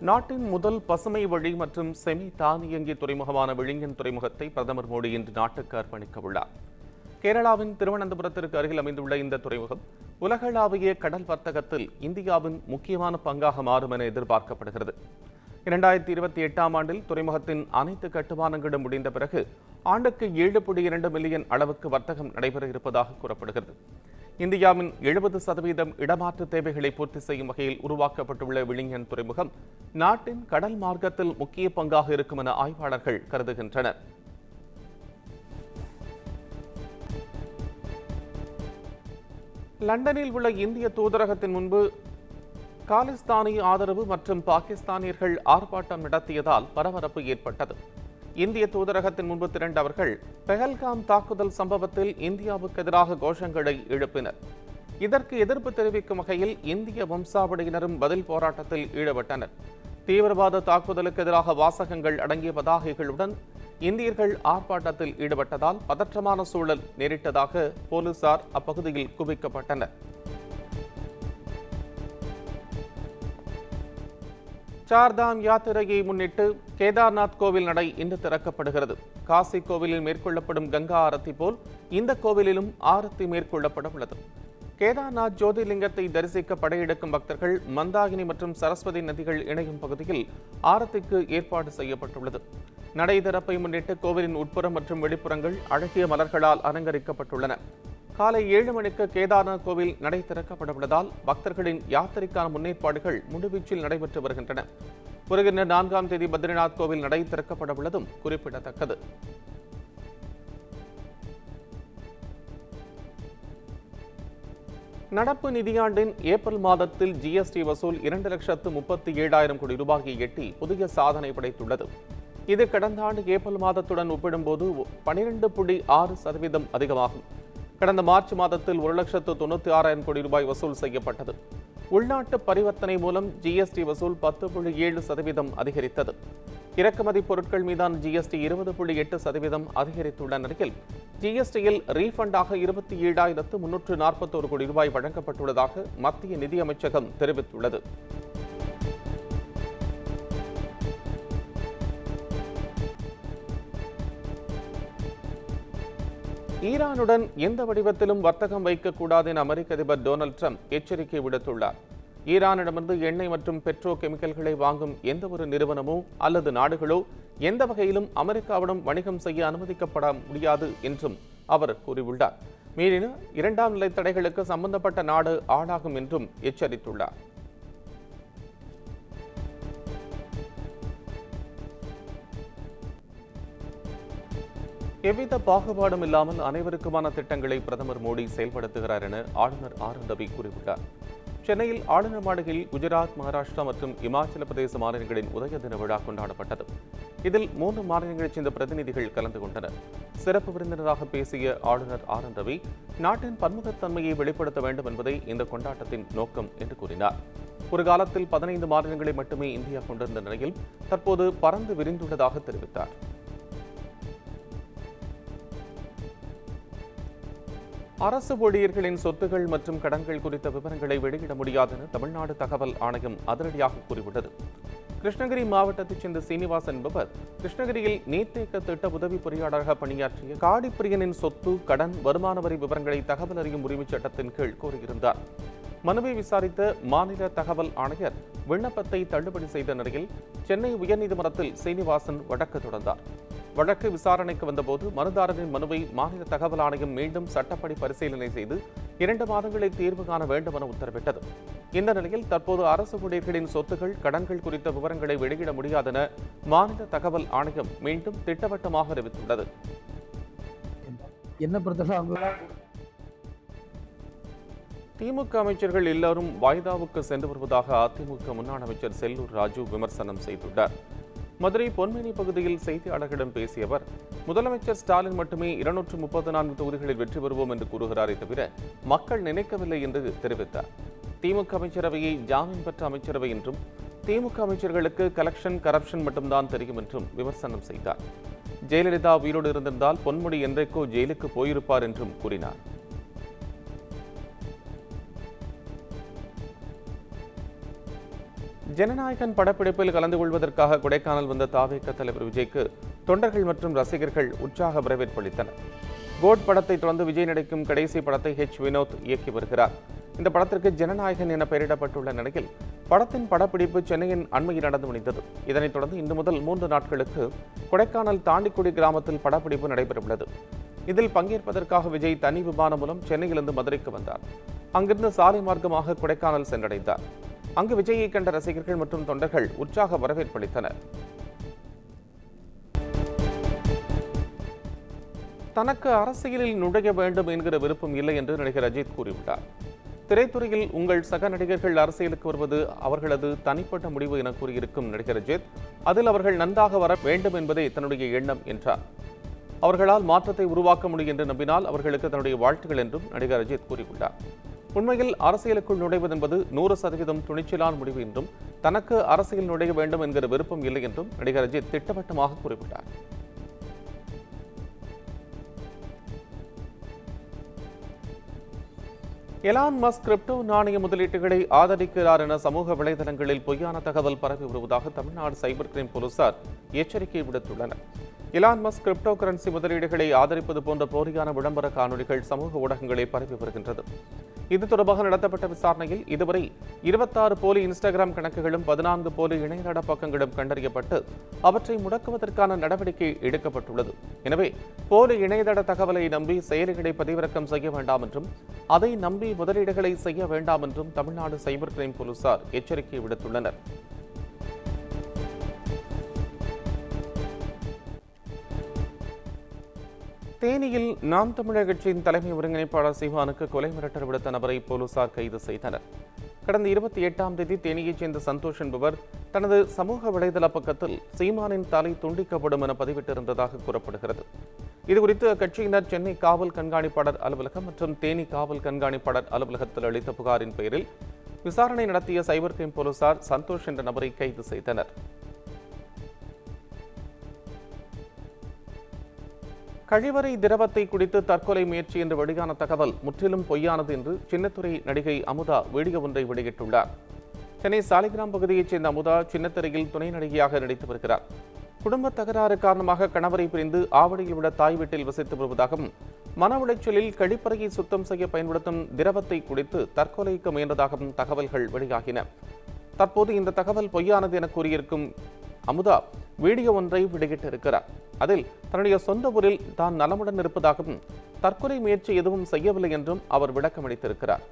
நாட்டின் முதல் பசுமை வழி மற்றும் செமி தானியங்கி துறைமுகமான விழிஞன் துறைமுகத்தை பிரதமர் மோடி இன்று நாட்டுக்கு அர்ப்பணிக்க உள்ளார். கேரளாவின் திருவனந்தபுரத்திற்கு அருகில் அமைந்துள்ள இந்த துறைமுகம் உலகளாவிய கடல் வர்த்தகத்தில் இந்தியாவின் முக்கியமான பங்காக மாறும் என எதிர்பார்க்கப்படுகிறது. 2028ஆம் ஆண்டில் துறைமுகத்தின் அனைத்து கட்டுமானங்களும் முடிந்த பிறகு ஆண்டுக்கு 7.2 மில்லியன் அளவுக்கு வர்த்தகம் நடைபெற இருப்பதாக கூறப்படுகிறது. இந்தியாவின் 70% இடமாற்று தேவைகளை பூர்த்தி செய்யும் வகையில் உருவாக்கப்பட்டுள்ள விழிஞன் துறைமுகம் நாட்டின் கடல் மார்க்கத்தில் முக்கிய பங்காக இருக்கும் என ஆய்வாளர்கள் கருதுகின்றனர். லண்டனில் உள்ள இந்திய தூதரகத்தின் முன்பு காலிஸ்தானி ஆதரவு மற்றும் பாகிஸ்தானியர்கள் ஆர்ப்பாட்டம் நடத்தியதால் பரபரப்பு ஏற்பட்டது. இந்திய தூதரகத்தின் முன்பு திரண்டவர்கள் பெஹல்காம் தாக்குதல் சம்பவத்தில் இந்தியாவுக்கு எதிராக கோஷங்களை எழுப்பினர். இதற்கு எதிர்ப்பு தெரிவிக்கும் வகையில் இந்திய வம்சாவளியினரும் பதில் போராட்டத்தில் ஈடுபட்டனர். தீவிரவாத தாக்குதலுக்கு எதிராக வாசகங்கள் அடங்கிய பதாகைகளுடன் இந்தியர்கள் ஆர்ப்பாட்டத்தில் ஈடுபட்டதால் பதற்றமான சூழல் நேரிட்டதாக போலீசார் அப்பகுதியில் குவிக்கப்பட்டனர். சார்தாம் யாத்திரையை முன்னிட்டு கேதார்நாத் கோவில் நடை இன்று திறக்கப்படுகிறது. காசி கோவிலில் மேற்கொள்ளப்படும் கங்கா ஆரத்தி போல் இந்த கோவிலிலும் ஆரத்தி மேற்கொள்ளப்பட உள்ளது. கேதார்நாத் ஜோதிர்லிங்கத்தை தரிசிக்க படையெடுக்கும் பக்தர்கள் மந்தாகினி மற்றும் சரஸ்வதி நதிகள் இணையும் பகுதியில் ஆரத்திக்கு ஏற்பாடு செய்யப்பட்டுள்ளது. நடை திறப்பை முன்னிட்டு கோவிலின் உட்புறம் மற்றும் வெளிப்புறங்கள் அழகிய மலர்களால் அலங்கரிக்கப்பட்டுள்ளன. காலை 7 மணிக்கு கேதார்நாத் கோவில் நடை திறக்கப்பட உள்ளதால் பக்தர்களின் யாத்திரைக்கான முன்னேற்பாடுகள் முழுவீச்சில் நடைபெற்று வருகின்றன. வருகின்ற 4ஆம் தேதி பத்ரிநாத் கோவில் நடை திறக்கப்பட உள்ளதும் குறிப்பிடத்தக்கது. நடப்பு நிதியாண்டின் ஏப்ரல் மாதத்தில் ஜிஎஸ்டி வசூல் 2,37,000 கோடி ரூபாயை எட்டி புதிய சாதனை படைத்துள்ளது. இது கடந்த ஆண்டு ஏப்ரல் மாதத்துடன் ஒப்பிடும்போது 12.6% அதிகமாகும். கடந்த மார்ச் மாதத்தில் 1,96,000 கோடி ரூபாய் வசூல் செய்யப்பட்டது. உள்நாட்டு பரிவர்த்தனை மூலம் ஜிஎஸ்டி வசூல் 10.7% அதிகரித்தது. இறக்குமதி பொருட்கள் மீதான ஜிஎஸ்டி 20.8% அதிகரித்துள்ள நிலையில் ஜிஎஸ்டியில் ரீஃபண்டாக 27,341 கோடி ரூபாய் வழங்கப்பட்டுள்ளதாக மத்திய நிதியமைச்சகம் தெரிவித்துள்ளது. ஈரானுடன் எந்த வடிவத்திலும் வர்த்தகம் வைக்கக்கூடாது என அமெரிக்க அதிபர் டொனால்டு ட்ரம்ப் எச்சரிக்கை விடுத்துள்ளார். ஈரானிடமிருந்து எண்ணெய் மற்றும் பெட்ரோ கெமிக்கல்களை வாங்கும் எந்த ஒரு நிறுவனமோ அல்லது நாடுகளோ எந்த வகையிலும் அமெரிக்காவிடம் வணிகம் செய்ய அனுமதிக்கப்பட முடியாது என்றும் அவர் கூறியுள்ளார். மீறின 2ஆம் நிலை தடைகளுக்கு சம்பந்தப்பட்ட நாடு ஆளாகும் என்றும் எச்சரித்துள்ளார். எவ்வித பாகுபாடும் இல்லாமல் அனைவருக்குமான திட்டங்களை பிரதமர் மோடி செயல்படுத்துகிறார் என ஆளுநர் ஆர். ரவி கூறியுள்ளார். சென்னையில் ஆளுநர் மாளிகையில் குஜராத், மகாராஷ்டிரா மற்றும் இமாச்சல பிரதேச மாநிலங்களின் உதய தின விழா கொண்டாடப்பட்டது. இதில் 3 மாநிலங்களைச் சேர்ந்த பிரதிநிதிகள் கலந்து கொண்டனர். சிறப்பு விருந்தினராக பேசிய ஆளுநர் ஆர். ரவி நாட்டின் பன்முகத்தன்மையை வெளிப்படுத்த வேண்டும் என்பதே இந்த கொண்டாட்டத்தின் நோக்கம் என்று கூறினார். ஒரு காலத்தில் 15 மாநிலங்களை மட்டுமே இந்தியா கொண்டிருந்த நிலையில் தற்போது பறந்து விரிந்துள்ளதாக தெரிவித்தார். அரசு ஊழியர்களின் சொத்துகள் மற்றும் கடன்கள் குறித்த விவரங்களை வெளியிட முடியாது என தமிழ்நாடு தகவல் ஆணையம் அதிரடியாக கூறியுள்ளது. கிருஷ்ணகிரி மாவட்டத்தைச் சேர்ந்த சீனிவாசன் என்பவர் கிருஷ்ணகிரியில் நீர்த்தேக்க திட்ட உதவி பொறியாளராக பணியாற்றிய காடிப்பிரியனின் சொத்து, கடன், வருமான வரி விவரங்களை தகவல் அறியும் உரிமைச் சட்டத்தின் கீழ் கோரியிருந்தார். மனுவை விசாரித்த மாநில தகவல் ஆணையர் விண்ணப்பத்தை தள்ளுபடி செய்த நிலையில் சென்னை உயர்நீதிமன்றத்தில் சீனிவாசன் வழக்கு தொடர்ந்தார். வழக்கு விசாரணைக்கு வந்தபோது மனுதாரரின் மனுவை மாநில தகவல் ஆணையம் மீண்டும் சட்டப்படி பரிசீலனை செய்து 2 மாதங்களில் தீர்வு காண வேண்டும் என உத்தரவிட்டது. இந்த நிலையில் தற்போது அரசு ஊழியர்களின் சொத்துகள், கடன்கள் குறித்த விவரங்களை வெளியிட முடியாதென மாநில தகவல் ஆணையம் மீண்டும் திட்டவட்டமாக அறிவித்துள்ளது. திமுக அமைச்சர்கள் எல்லாரும் வாய்தாவுக்கு சென்று வருவதாக அதிமுக முன்னாள் அமைச்சர் செல்லூர் ராஜு விமர்சனம் செய்துள்ளார். மதுரை பொன்மேனி பகுதியில் செய்தியாளர்களிடம் பேசிய அவர், முதலமைச்சர் ஸ்டாலின் மட்டுமே 234 தொகுதிகளில் வெற்றி பெறுவோம் என்று கூறுகிறாரே தவிர மக்கள் நினைக்கவில்லை என்று தெரிவித்தார். திமுக அமைச்சரவையை ஜாமீன் பெற்ற அமைச்சரவை என்றும் திமுக அமைச்சர்களுக்கு கலெக்ஷன், கரப்ஷன் மட்டும்தான் தெரியும் என்றும் விமர்சனம் செய்தார். ஜெயலலிதா உயிரோடு இருந்திருந்தால் பொன்முடி என்றைக்கோ ஜெயிலுக்கு போயிருப்பார் என்றும் கூறினார். ஜனநாயகன் படப்பிடிப்பில் கலந்து கொள்வதற்காக கொடைக்கானல் வந்த தாவேக தலைவர் விஜய்க்கு தொண்டர்கள் மற்றும் ரசிகர்கள் உற்சாக வரவேற்பு அளித்தனர். கோட் படத்தை தொடர்ந்து விஜய் நடிக்கும் கடைசி படத்தை வினோத் இயக்கி வருகிறார். இந்த படத்திற்கு ஜனநாயகன் என பெயரிடப்பட்டுள்ள நிலையில் படத்தின் படப்பிடிப்பு சென்னையின் அண்மையில் நடந்து முடிந்தது. இதனைத் தொடர்ந்து இன்று முதல் 3 நாட்களுக்கு கொடைக்கானல் தாண்டிக்குடி கிராமத்தில் படப்பிடிப்பு நடைபெறவுள்ளது. இதில் பங்கேற்பதற்காக விஜய் தனி விமானம் மூலம் சென்னையிலிருந்து மதுரைக்கு வந்தார். அங்கிருந்து சாலை மார்க்கமாக கொடைக்கானல் சென்றடைந்தார். அங்கு விஜயை கண்ட ரசிகர்கள் மற்றும் தொண்டர்கள் உற்சாக வரவேற்பு அளித்தனர். தனக்கு அரசியலில் நுழைய வேண்டும் என்கிற விருப்பம் இல்லை என்று நடிகர் அஜித் கூறியுள்ளார். திரைத்துறையில் உங்கள் சக நடிகர்கள் அரசியலுக்கு வருவது அவர்களது தனிப்பட்ட முடிவு என கூறியிருக்கும் நடிகர் அஜித், அதில் அவர்கள் நன்றாக வர வேண்டும் என்பதே தன்னுடைய எண்ணம் என்றார். அவர்களால் மாற்றத்தை உருவாக்க முடியும் என்று நம்பினால் அவர்களுக்கு தன்னுடைய வாழ்த்துக்கள் என்றும் நடிகர் அஜித் கூறியுள்ளார். உண்மையில் அரசியலுக்குள் நுழைவது என்பது 100% துணிச்சலான முடிவு என்றும் தனக்கு அரசியல் நுழைய வேண்டும் என்கிற விருப்பம் இல்லை என்றும் நடிகர் அஜித் திட்டவட்டமாக குறிப்பிட்டார். எலான் மஸ்க் கிரிப்டோ நாணய முதலீட்டுகளை ஆதரிக்கிறார் என சமூக வலைதளங்களில் பொய்யான தகவல் பரவி வருவதாக தமிழ்நாடு சைபர் கிரைம் போலீசார் எச்சரிக்கை விடுத்துள்ளனர். எலான் மஸ்க் கிரிப்டோ கரன்சி முதலீடுகளை ஆதரிப்பது போன்ற போலியான விளம்பர காணொலிகள் சமூக ஊடகங்களில் பரவி வருகின்றது. இது தொடர்பாக நடத்தப்பட்ட விசாரணையில் இதுவரை 26 போலி இன்ஸ்டாகிராம் கணக்குகளும் 14 போலி இணையதள பக்கங்களும் கண்டறியப்பட்டு அவற்றை முடக்குவதற்கான நடவடிக்கை எடுக்கப்பட்டுள்ளது. எனவே போலி இணையதள தகவலை நம்பி செயலிகளை பதிவிறக்கம் செய்ய வேண்டாம் என்றும் அதை நம்பி முதலீடுகளை செய்ய வேண்டாம் என்றும் தமிழ்நாடு சைபர் கிரைம் போலீசார் எச்சரிக்கை விடுத்துள்ளனர். தேனியில் நாம் தமிழர் கட்சியின் தலைமை ஒருங்கிணைப்பாளர் சீமானுக்கு கொலை மிரட்டல் விடுத்த நபரை போலீசார் கைது செய்தனர். கடந்த 28ஆம் தேதி தேனியைச் சேர்ந்த சந்தோஷ் என்பவர் தனது சமூக வலைதள பக்கத்தில் சீமானின் தலை துண்டிக்கப்படும் என பதிவிட்டிருந்ததாக கூறப்படுகிறது. இதுகுறித்து அக்கட்சியினர் சென்னை காவல் கண்காணிப்பாளர் அலுவலகம் மற்றும் தேனி காவல் கண்காணிப்பாளர் அலுவலகத்தில் அளித்த புகாரின் பெயரில் விசாரணை நடத்திய சைபர் கிரைம் போலீசார் சந்தோஷ் என்ற நபரை கைது செய்தனர். கழிவறை திரவத்தை குடித்து தற்கொலை முயற்சி என்று வெளியான தகவல் முற்றிலும் பொய்யானது என்று சின்னத்துறை நடிகை அமுதா வீடியோ ஒன்றை வெளியிட்டுள்ளார். சென்னை சாலிகிராம் பகுதியைச் சேர்ந்த அமுதா சின்னத்திரையில் துணை நடிகையாக நடித்து வருகிறார். குடும்ப தகராறு காரணமாக கணவரை பிரிந்து ஆவடியில் உள்ள தாய் வீட்டில் வசித்து வருவதாகவும் மன உளைச்சலில் கழிப்பறையை சுத்தம் செய்ய பயன்படுத்தும் திரவத்தை குடித்து தற்கொலைக்கு முயன்றதாகவும் தகவல்கள் வெளியாகின. தற்போது இந்த தகவல் பொய்யானது என கூறியிருக்கும் அமுதா வீடியோ ஒன்றை வெளியிட்டிருக்கிறார். அதில் தன்னுடைய சொந்த ஊரில் தான் நலமுடன் இருப்பதாகவும் தற்கொலை முயற்சி எதுவும் செய்யவில்லை என்றும் அவர் விளக்கமளித்திருக்கிறார்.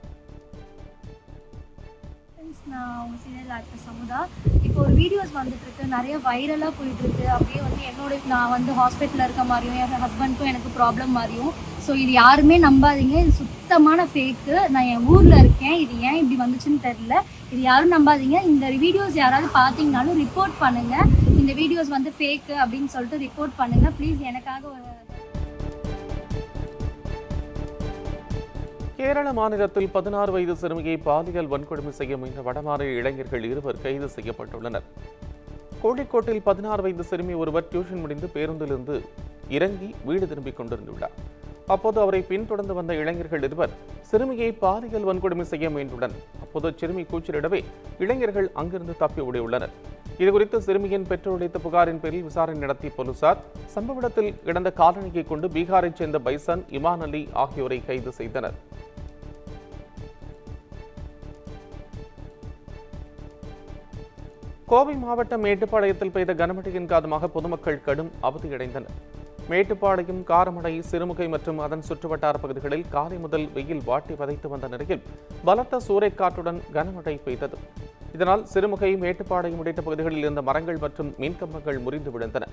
நான் உங்க சீரியல் ஆக்டர் சமுதா. இப்போ ஒரு வீடியோஸ் வந்துட்டு இருக்கு, நிறைய வைரலாக போயிட்டு இருக்கு. அப்படியே நான் ஹாஸ்பிட்டலில் இருக்க மாதிரியும் என் ஹஸ்பண்ட்க்கும் எனக்கு ப்ராப்ளம் மாதிரியும். ஸோ இது யாருமே நம்பாதீங்க, இது சுத்தமான ஃபேக்கு. நான் என் ஊரில் இருக்கேன், இது ஏன் இப்படி வந்துச்சுன்னு தெரியல. இது யாரும் நம்பாதீங்க. இந்த வீடியோஸ் யாராவது பார்த்தீங்கன்னாலும் ரிப்போர்ட் பண்ணுங்க. இந்த வீடியோஸ் ஃபேக்கு அப்படின்னு சொல்லிட்டு ரிப்போர்ட் பண்ணுங்க ப்ளீஸ். எனக்காக ஒரு கேரள மாநிலத்தில் 16 வயது சிறுமியை பாலியல் வன்கொடுமை செய்ய முயன்ற வடமாநில இளைஞர்கள் 2 கைது செய்யப்பட்டுள்ளனர். கோழிக்கோட்டில் 16 வயது சிறுமி ஒருவர் டியூஷன் முடிந்து பேருந்திலிருந்து இறங்கி வீடு திரும்பிக் கொண்டிருந்துள்ளார். அப்போது அவரை பின்தொடர்ந்து வந்த இளைஞர்கள் 2 சிறுமியை பாலியல் வன்கொடுமை செய்ய முயன்றுள்ளனர். அப்போது சிறுமி கூச்சலிடவே இளைஞர்கள் அங்கிருந்து தப்பி ஓடியுள்ளனர். இதுகுறித்து சிறுமியின் பெற்றோர் அளித்த புகாரின் பேரில் விசாரணை நடத்திய போலீசார் சம்பவ இடத்தில் கிடந்த காலணியை கொண்டு பீகாரைச் சேர்ந்த பைசன், இமான் அலி ஆகியோரை கைது செய்தனர். கோவை மாவட்டம் மேட்டுப்பாளையத்தில் பெய்த கனமழையின் காரணமாக பொதுமக்கள் கடும் அவதியடைந்தனர். மேட்டுப்பாளையம், காரமடை, சிறுமுகை மற்றும் அதன் சுற்றுவட்டார பகுதிகளில் காலை முதல் வெயில் வாட்டி வதைத்து வந்த நிலையில் பலத்த சூறைக்காற்றுடன் கனமழை பெய்தது. இதனால் சிறுமுகை, மேட்டுப்பாளையம் உள்ளிட்ட பகுதிகளில் இருந்த மரங்கள் மற்றும் மின்கம்பங்கள் முறிந்து விழுந்தன.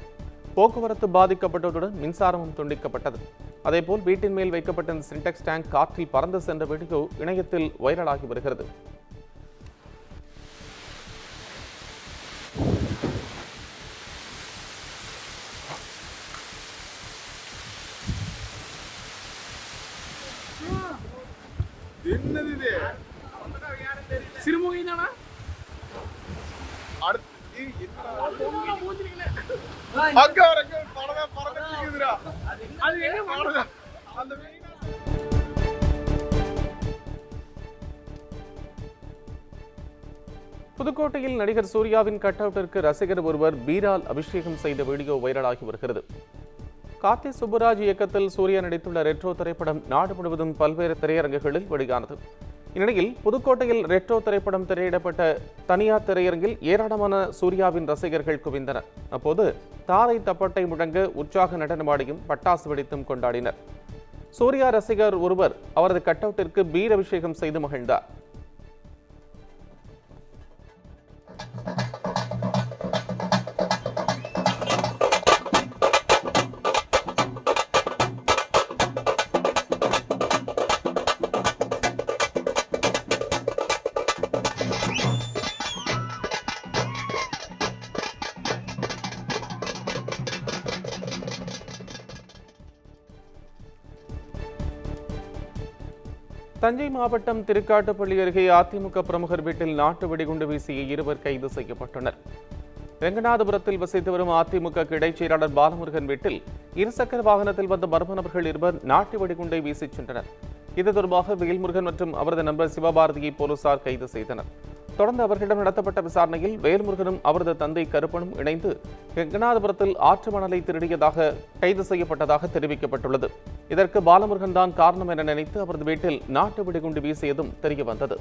போக்குவரத்து பாதிக்கப்பட்டதுடன் மின்சாரமும் துண்டிக்கப்பட்டது. அதேபோல் வீட்டின் மேல் வைக்கப்பட்ட இந்த சின்டெக்ஸ் டேங்க் காற்றில் பறந்து சென்ற வீடியோ இணையத்தில் வைரலாகி வருகிறது. என்னது இது? சிறுமுகை தானா? அடுத்து அங்க வரைக்கும் பறந்துக்குதுடா. அது எங்க பறந்து அந்த புதுக்கோட்டையில் நடிகர் சூர்யாவின் கட் அவுட்டிற்கு ரசிகர் ஒருவர் பீரால் அபிஷேகம் செய்த வீடியோ வைரலாகி வருகிறது. கார்த்தி சுப்புராஜ் இயக்கத்தில் சூர்யா நடித்துள்ள ரெட்ரோ திரைப்படம் நாடு முழுவதும் பல்வேறு திரையரங்குகளில் வெளியானது. இந்நிலையில் புதுக்கோட்டையில் ரெட்ரோ திரைப்படம் திரையிடப்பட்ட தனியார் திரையரங்கில் ஏராளமான சூர்யாவின் ரசிகர்கள் குவிந்தனர். அப்போது தாரை தப்பட்டை முழங்க உற்சாக நடனமாடியும் பட்டாசு வெடித்தும் கொண்டாடினர். சூர்யா ரசிகர் ஒருவர் அவரது கட் அவுட்டிற்கு பீர் அபிஷேகம் செய்து மகிழ்ந்தார். தஞ்சை மாவட்டம் திருக்காட்டுப்பள்ளி அருகே அதிமுக பிரமுகர் வீட்டில் நாட்டு வெடிகுண்டு வீசிய இருவர் கைது செய்யப்பட்டனர். ரெங்கநாதபுரத்தில் வசித்து வரும் அதிமுக இடைச் செயலாளர் பாலமுருகன் வீட்டில் இருசக்கர வாகனத்தில் வந்த மர்ம நபர்கள் இருவர் நாட்டு வெடிகுண்டை வீசிச் சென்றனர். இது தொடர்பாக வேல்முருகன் மற்றும் அவரது நண்பர் சிவபாரதியை போலீசார் கைது செய்தனர். தொடர்ந்து அவர்களிடம் நடத்தப்பட்ட விசாரணையில் வேல்முருகனும் அவரது தந்தை கருப்பனும் இணைந்து ரெங்கநாதபுரத்தில் ஆற்று மணலை திருடியதாக கைது செய்யப்பட்டதாக தெரிவிக்கப்பட்டுள்ளது. இதற்கு பாலமுருகன் தான் காரணம் என நினைத்து அவரது வீட்டில் நாட்டு வெடிகுண்டு வீசியதும் தெரியவந்தது.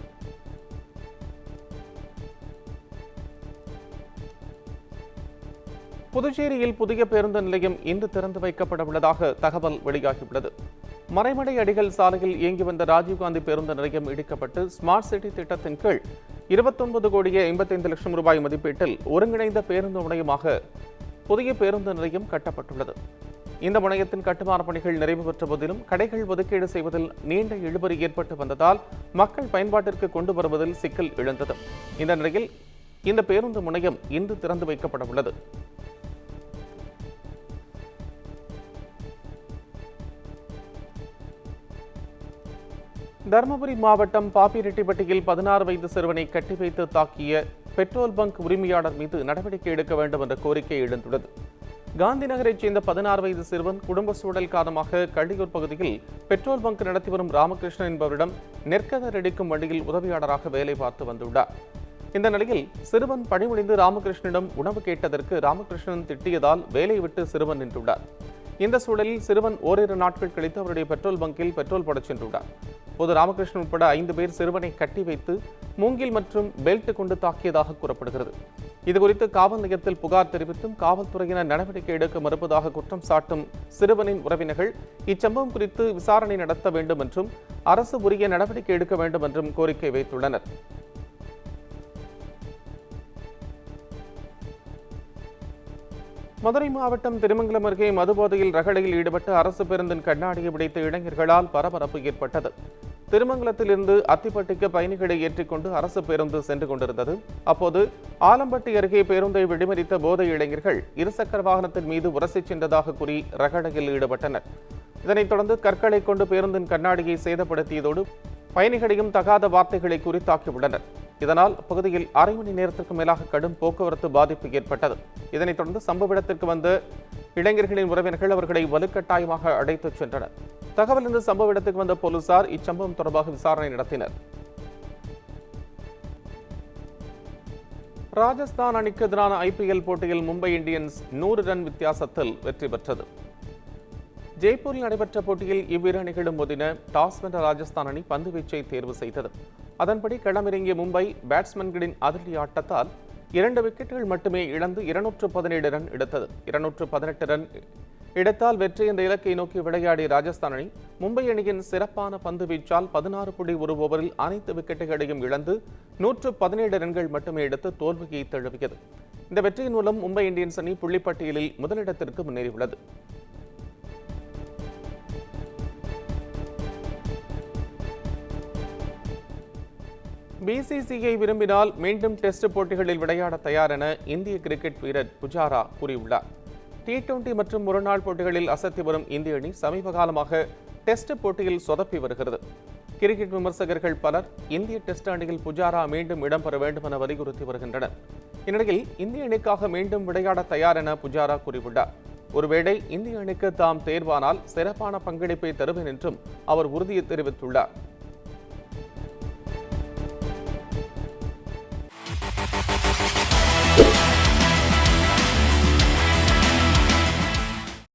புதுச்சேரியில் புதிய பேருந்து நிலையம் இன்று திறந்து வைக்கப்பட உள்ளதாக தகவல் வெளியாகியுள்ளது. மறைமலை அடிகள் சாலையில் இயங்கி வந்த ராஜீவ்காந்தி பேருந்து நிலையம் இடிக்கப்பட்டு ஸ்மார்ட் சிட்டி திட்டத்தின் கீழ் 29 கோடியே 55 லட்சம் ரூபாய் மதிப்பீட்டில் ஒருங்கிணைந்த பேருந்து முனையமாக புதிய பேருந்து நிலையம் கட்டப்பட்டுள்ளது. இந்த முனையத்தின் கட்டுமான பணிகள் நிறைவு பெற்ற போதிலும் கடைகள் ஒதுக்கீடு செய்வதில் நீண்ட இழுபறி ஏற்பட்டு வந்ததால் மக்கள் பயன்பாட்டிற்கு கொண்டு வருவதில் சிக்கல் எழுந்தது. இந்த நிலையில் இந்த பேருந்து முனையம் இன்று திறந்து வைக்கப்பட உள்ளது. தருமபுரி மாவட்டம் பாப்பிரெட்டிப்பட்டியில் 16 வயது சிறுவனை கட்டி வைத்து தாக்கிய பெட்ரோல் பங்க் உரிமையாளர் மீது நடவடிக்கை எடுக்க வேண்டும் என்ற கோரிக்கை எழுந்துள்ளது. காந்தி நகரைச் சேர்ந்த 16 வயது சிறுவன் குடும்ப சூழல் காரணமாக கள்ளியூர் பகுதியில் பெட்ரோல் பங்க் நடத்தி வரும் ராமகிருஷ்ணன் என்பவரிடம் நெற்கதிர் அடிக்கும் வண்டியில் உதவியாளராக வேலை பார்த்து வந்துள்ளார். இந்த நிலையில் சிறுவன் பணிமுடிந்து ராமகிருஷ்ணனிடம் உணவு கேட்டதற்கு ராமகிருஷ்ணன் திட்டியதால் வேலை விட்டு சிறுவன் நின்றுள்ளார். இந்த சூழலில் சிறுவன் ஓரிரு நாட்கள் கழித்து அவருடைய பெட்ரோல் பங்கில் பெட்ரோல் போடச் சென்றுள்ளார். போது ராமகிருஷ்ணன் உட்பட 5 பேர் சிறுவனை கட்டி வைத்து மூங்கில் மற்றும் பெல்ட் கொண்டு தாக்கியதாக கூறப்படுகிறது. இதுகுறித்து காவல் நிலையத்தில் புகார் தெரிவித்தும் காவல்துறையினர் நடவடிக்கை எடுக்க மறுப்பதாக குற்றம் சாட்டும் சிறுவனின் உறவினர்கள் இச்சம்பவம் குறித்து விசாரணை நடத்த வேண்டும் என்றும் அரசு உரிய நடவடிக்கை எடுக்க வேண்டும் என்றும் கோரிக்கை வைத்துள்ளனர். மதுரை மாவட்டம் திருமங்கலம் அருகே மதுபோதையில் ரகளையில் ஈடுபட்டு அரசு பேருந்தின் கண்ணாடியை உடைத்த இளைஞர்களால் பரபரப்பு ஏற்பட்டது. திருமங்கலத்திலிருந்து அத்திப்பட்டிக்கு பயணிகளை ஏற்றிக்கொண்டு அரசு பேருந்து சென்று கொண்டிருந்தது. அப்போது ஆலம்பட்டி அருகே பேருந்தை வெடிமறித்த போதை இளைஞர்கள் இருசக்கர வாகனத்தின் மீது உரசிச் சென்றதாக கூறி ரகளையில் ஈடுபட்டனர். இதனைத் தொடர்ந்து கற்களை கொண்டு பேருந்தின் கண்ணாடியை சேதப்படுத்தியதோடு பயணிகளையும் தகாத வார்த்தைகளை குறித்தாக்கியுள்ளனர். இதனால் பகுதியில் அரை மணி நேரத்திற்கு மேலாக கடும் போக்குவரத்து பாதிப்பு ஏற்பட்டது. இதனைத் தொடர்ந்து சம்பவ இடத்திற்கு வந்த இளைஞர்களின் உறவினர்கள் அவர்களை வலுக்கட்டாயமாக அழைத்துச் சென்றனர். தகவல் இருந்து சம்பவ இடத்துக்கு வந்த போலீசார் இச்சம்பவம் தொடர்பாக விசாரணை நடத்தினர். ராஜஸ்தான் அணிக்கு எதிரான IPL போட்டியில் மும்பை இந்தியன்ஸ் 100 ரன் வித்தியாசத்தில் வெற்றி பெற்றது. ஜெய்ப்பூரில் நடைபெற்ற போட்டியில் இவ்விரு அணிகளும் மோதின. டாஸ் வென்ற ராஜஸ்தான் அணி பந்து வீச்சை தேர்வு செய்தது. அதன்படி களமிறங்கிய மும்பை பேட்ஸ்மேன்களின் அதிரடி ஆட்டத்தால் 2 விக்கெட்டுகள் மட்டுமே இழந்து 217 ரன் எடுத்தது. 218 ரன் எடுத்தால் வெற்றி என்ற இலக்கை நோக்கி விளையாடிய ராஜஸ்தான் அணி மும்பை அணியின் சிறப்பான பந்து வீச்சால் 16.1 ஓவரில் அனைத்து விக்கெட்டுகளையும் இழந்து 117 ரன்கள் மட்டுமே எடுத்து தோல்வியை தழுவியது. இந்த வெற்றியின் மூலம் மும்பை இந்தியன்ஸ் அணி புள்ளிப்பட்டியலில் முதலிடத்திற்கு முன்னேறியுள்ளது. BCCI விரும்பினால் மீண்டும் டெஸ்ட் போட்டிகளில் விளையாட தயார் என இந்திய கிரிக்கெட் வீரர் புஜாரா கூறியுள்ளார். T20 மற்றும் ஒருநாள் போட்டிகளில் அசத்தி வரும் இந்திய அணி சமீப காலமாக டெஸ்ட் போட்டியில் சொதப்பி வருகிறது. கிரிக்கெட் விமர்சகர்கள் பலர் இந்திய டெஸ்ட் அணியில் புஜாரா மீண்டும் இடம்பெற வேண்டும் என வலியுறுத்தி வருகின்றனர். இந்நிலையில் இந்திய அணிக்காக மீண்டும் விளையாட தயார் என புஜாரா கூறியுள்ளார். ஒருவேளை இந்திய அணிக்கு தாம் தேர்வானால் சிறப்பான பங்களிப்பை தருவேன் என்றும் அவர் உறுதியை தெரிவித்துள்ளார்.